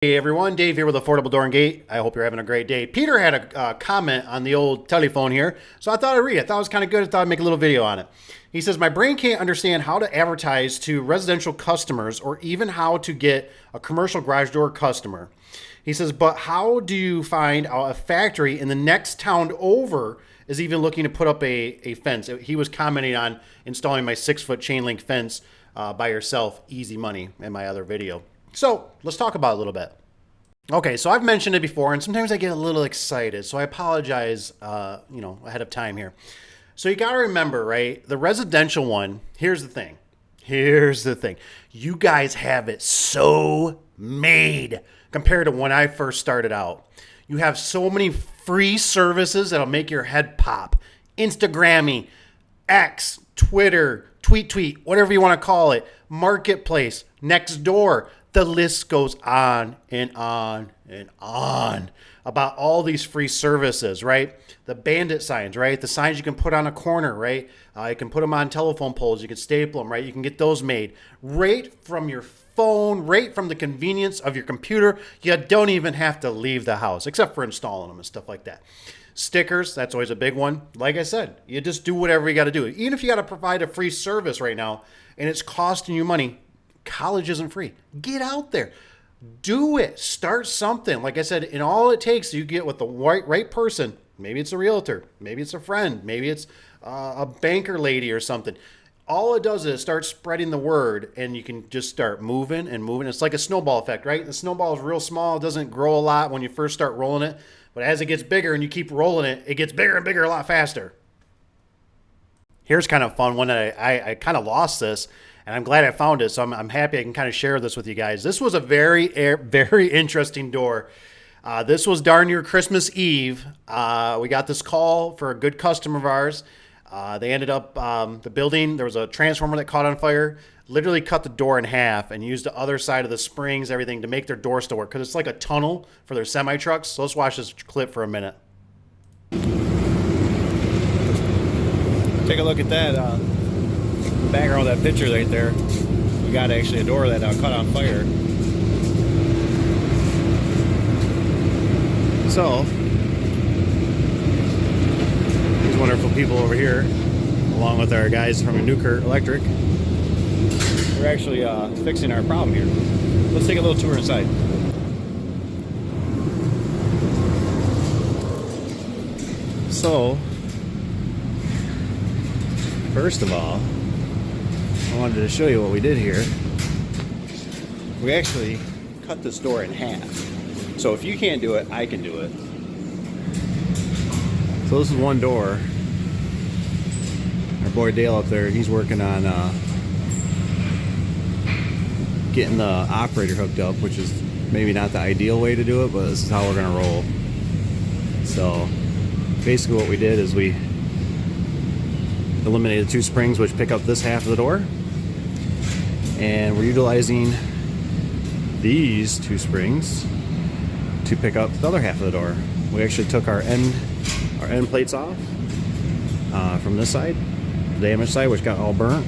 Hey everyone, Dave here with Affordable Door and Gate. I hope you're having a great day. Peter had a comment on the old telephone here, so I thought I'd read it. I thought it was kind of good. I thought I'd make a little video on it. He says, my brain can't understand how to advertise to residential customers or even how to get a commercial garage door customer. He says, but how do you find out a factory in the next town over is even looking to put up a fence? He was commenting on installing my 6-foot chain link fence by yourself, easy money, in my other video. So let's talk about it a little bit. Okay, so I've mentioned it before, and sometimes I get a little excited, so I apologize, ahead of time here. So you got to remember, right? The residential one. Here's the thing. You guys have it so made compared to when I first started out. You have so many free services that'll make your head pop. Instagramming, X, Twitter, tweet, whatever you want to call it, Marketplace, Nextdoor. The list goes on and on and on about all these free services, right? The bandit signs, right? The signs you can put on a corner, right? You can put them on telephone poles. You can staple them, right? You can get those made right from your phone, right from the convenience of your computer. You don't even have to leave the house, except for installing them and stuff like that. Stickers, that's always a big one. Like I said, you just do whatever you got to do. Even if you got to provide a free service right now and it's costing you money, college isn't free. Get out there. Do it. Start something. Like I said, and all it takes, you get with the right person. Maybe it's a realtor. Maybe it's a friend. Maybe it's a banker lady or something. All it does is start spreading the word, and you can just start moving and moving. It's like a snowball effect, right? The snowball is real small. It doesn't grow a lot when you first start rolling it. But as it gets bigger and you keep rolling it, it gets bigger and bigger a lot faster. Here's kind of a fun one that I kind of lost this. And I'm glad I found it, so I'm happy I can kind of share this with you guys. This was a very interesting door. This was darn near Christmas Eve. We got this call for a good customer of ours. They ended up, the building, there was a transformer that caught on fire, literally cut the door in half and used the other side of the springs, everything, to make their door still work, because it's like a tunnel for their semi-trucks. So let's watch this clip for a minute. Take a look at that. Background of that picture right there, we got actually a door that caught on fire. So these wonderful people over here, along with our guys from Newkirk Electric, we're actually fixing our problem here. Let's take a little tour inside. So first of all, I wanted to show you what we did here. We actually cut this door in half. So if you can't do it, I can do it. So this is one door. Our boy Dale up there, he's working on getting the operator hooked up, which is maybe not the ideal way to do it, but this is how we're gonna roll. So basically what we did is we eliminated 2 springs which pick up this half of the door, and we're utilizing these 2 springs to pick up the other half of the door. We actually took our end plates off from this side, the damaged side, which got all burnt,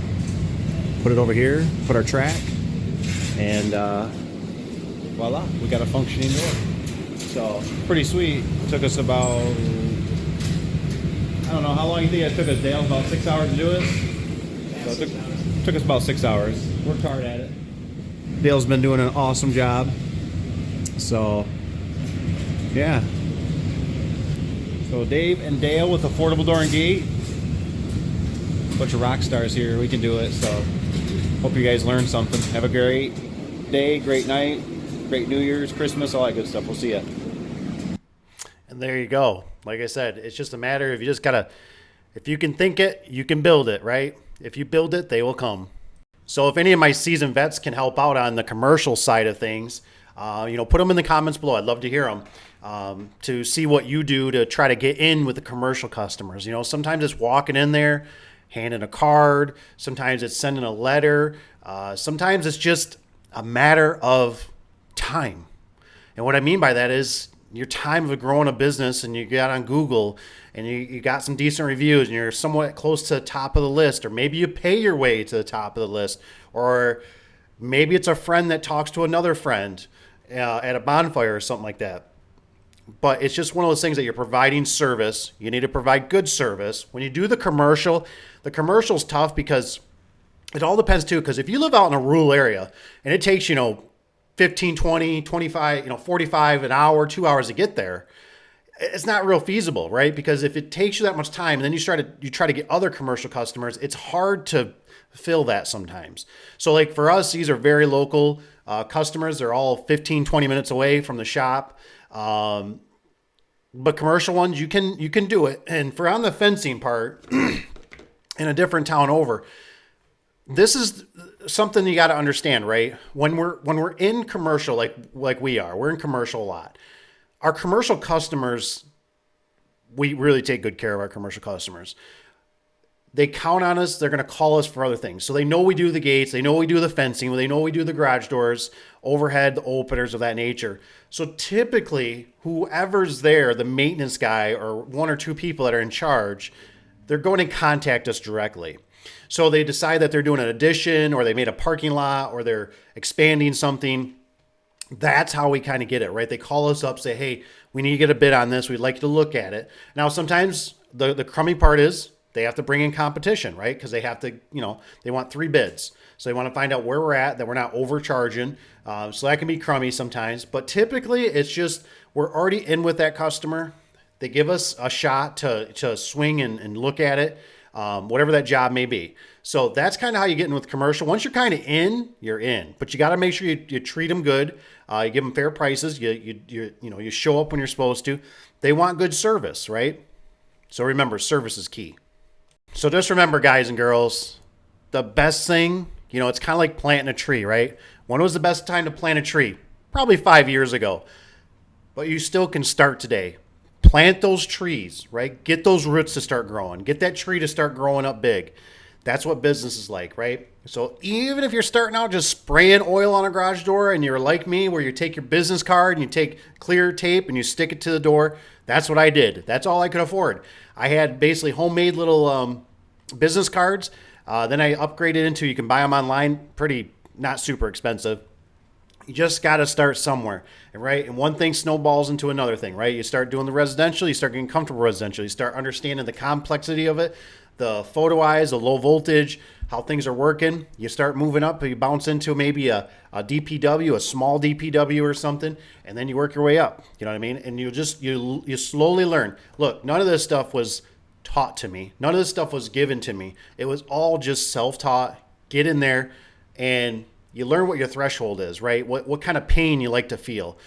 put it over here, put our track, and voila, we got a functioning door. So pretty sweet. Took us about, I don't know, how long you think it took us, Dale? About 6 hours to do it? So it took us about 6 hours. Worked hard at it. Dale's been doing an awesome job. So, yeah. So Dave and Dale with Affordable Door and Gate. Bunch of rock stars here. We can do it. So, hope you guys learned something. Have a great day, great night, great New Year's, Christmas, all that good stuff. We'll see ya. And there you go. Like I said, it's just a matter of you just gotta, if you can think it, you can build it, right? If you build it, they will come. So if any of my seasoned vets can help out on the commercial side of things, put them in the comments below. I'd love to hear them, to see what you do to try to get in with the commercial customers. Sometimes it's walking in there, handing a card. Sometimes it's sending a letter. Sometimes it's just a matter of time. And what I mean by that is your time of growing a business, and you got on Google and you got some decent reviews and you're somewhat close to the top of the list, or maybe you pay your way to the top of the list, or maybe it's a friend that talks to another friend. at a bonfire or something like that. But it's just one of those things that you're providing service. You need to provide good service. When you do the commercial's tough because it all depends too. Because if you live out in a rural area and it takes, 15, 20, 25, 45, an hour, 2 hours to get there, it's not real feasible, right? Because if it takes you that much time and then you try to get other commercial customers, it's hard to fill that sometimes. So like for us, these are very local customers. They're all 15, 20 minutes away from the shop. But commercial ones, you can do it. And for on the fencing part, in a different town over, this is something you got to understand, right? When we're in commercial, like we're in commercial a lot. Our commercial customers, we really take good care of our commercial customers. They count on us. They're going to call us for other things. So they know we do the gates. They know we do the fencing. They know we do the garage doors, overhead, the openers of that nature. So typically, whoever's there, the maintenance guy or one or two people that are in charge, they're going to contact us directly. So they decide that they're doing an addition or they made a parking lot or they're expanding something. That's how we kind of get it, right? They call us up, say, hey, we need to get a bid on this. We'd like you to look at it. Now, sometimes the crummy part is they have to bring in competition, right? Because they have to, they want 3 bids. So they want to find out where we're at, that we're not overcharging. So that can be crummy sometimes. But typically, it's just we're already in with that customer. They give us a shot to swing and look at it, whatever that job may be. So that's kind of how you get in with commercial. Once you're kind of in, you're in. But you got to make sure you treat them good. You give them fair prices. You show up when you're supposed to. They want good service, right? So remember, service is key. So just remember, guys and girls, the best thing, it's kind of like planting a tree, right? When was the best time to plant a tree? Probably 5 years ago. But you still can start today. Plant those trees, right? Get those roots to start growing. Get that tree to start growing up big. That's what business is like, right? So even if you're starting out just spraying oil on a garage door and you're like me, where you take your business card and you take clear tape and you stick it to the door, that's what I did. That's all I could afford. I had basically homemade little business cards. Then I upgraded into, you can buy them online, pretty not super expensive. You just got to start somewhere, right? And one thing snowballs into another thing, right? You start doing the residential, you start getting comfortable residential, you start understanding the complexity of it, the photo eyes, the low voltage, how things are working. You start moving up, you bounce into maybe a DPW, a small DPW or something, and then you work your way up. You know what I mean? And you slowly learn. Look, none of this stuff was taught to me. None of this stuff was given to me. It was all just self-taught. Get in there and you learn what your threshold is, right? What kind of pain you like to feel.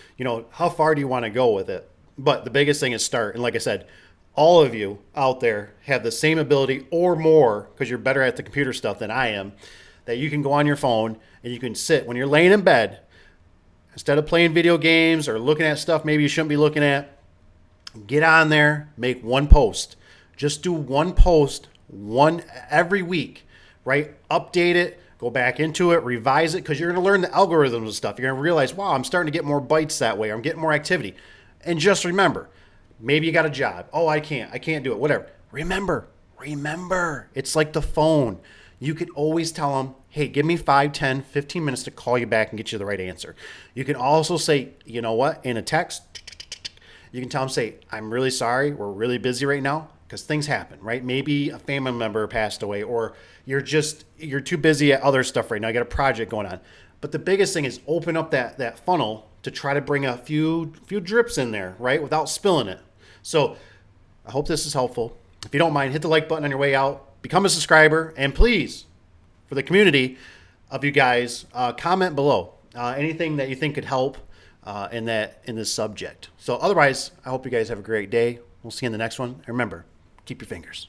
How far do you want to go with it? But the biggest thing is start. And like I said, all of you out there have the same ability or more, because you're better at the computer stuff than I am, that you can go on your phone and you can sit when you're laying in bed, instead of playing video games or looking at stuff maybe you shouldn't be looking at, get on there, make one post. Just do one post, one every week, right? Update it, go back into it, revise it, because you're going to learn the algorithms and stuff. You're going to realize, wow, I'm starting to get more bites that way. I'm getting more activity. And just remember, maybe you got a job. Oh, I can't do it, whatever. Remember, it's like the phone. You could always tell them, hey, give me 5, 10, 15 minutes to call you back and get you the right answer. You can also say, you know what, in a text, you can tell them, say, I'm really sorry, we're really busy right now. Because things happen, right? Maybe a family member passed away, or you're too busy at other stuff right now. You got a project going on. But the biggest thing is open up that funnel to try to bring a few drips in there, right? Without spilling it. So I hope this is helpful. If you don't mind, hit the like button on your way out. Become a subscriber. And please, for the community of you guys, comment below anything that you think could help in this subject. So otherwise, I hope you guys have a great day. We'll see you in the next one. And remember, keep your fingers.